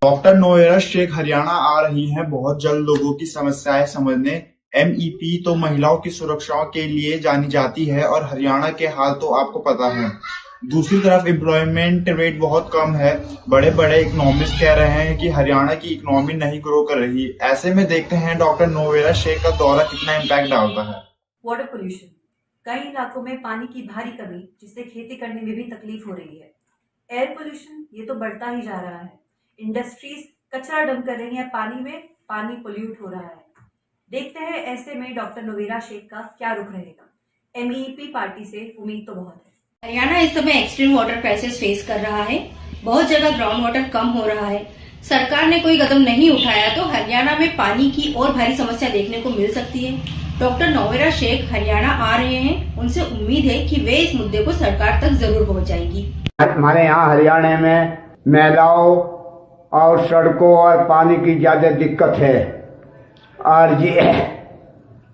Doctor नोएरा Sheikh Haryana आ रही हैं बहुत जल्द लोगों की समस्याएं समझने। एमईपी तो महिलाओं की सुरक्षा के लिए जानी जाती है और हरियाणा के हाल तो आपको पता है। दूसरी तरफ एम्प्लॉयमेंट रेट बहुत कम है। बड़े बड़े इकोनॉमिस्ट कह रहे हैं कि हरियाणा की इकोनॉमी नहीं ग्रो कर रही। ऐसे में देखते हैं डॉक्टर नोएरा शेख का दौरा कितना इम्पैक्ट डालता है। वाटर पोल्यूशन, कई इलाकों में पानी की भारी कमी जिससे खेती करने में भी तकलीफ हो रही है। एयर पोल्यूशन ये तो बढ़ता ही जा रहा है। इंडस्ट्रीज कचरा डंप कर रही है पानी में, पानी पोल्यूट हो रहा है। देखते हैं ऐसे में डॉक्टर नोवेरा शेख का क्या रुख रहेगा। एमईपी पार्टी से उम्मीद तो बहुत है। हरियाणा इस समय एक्सट्रीम वाटर क्राइसिस फेस कर रहा है। बहुत जगह ग्राउंड वाटर कम हो रहा है। सरकार ने कोई कदम नहीं उठाया तो हरियाणा में पानी की और भारी समस्या देखने को मिल सकती है। डॉक्टर नोवेरा शेख हरियाणा आ रहे हैं, उनसे उम्मीद है कि वे इस मुद्दे को सरकार तक जरूर पहुंचाएंगी। हमारे यहाँ हरियाणा में महिलाओं और सड़कों और पानी की ज्यादा दिक्कत है। और ये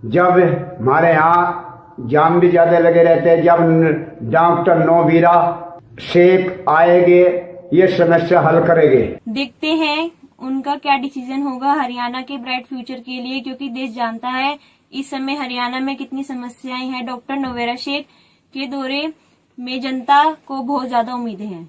जब हमारे यहाँ जाम भी ज्यादा लगे रहते हैं, जब डॉक्टर नोवेरा शेख आएंगे ये समस्या हल करेंगे। देखते हैं उनका क्या डिसीजन होगा हरियाणा के ब्राइट फ्यूचर के लिए, क्योंकि देश जानता है इस समय हरियाणा में कितनी समस्याएं हैं। डॉक्टर नोवेरा शेख के दौरे में जनता को बहुत ज्यादा उम्मीदें हैं।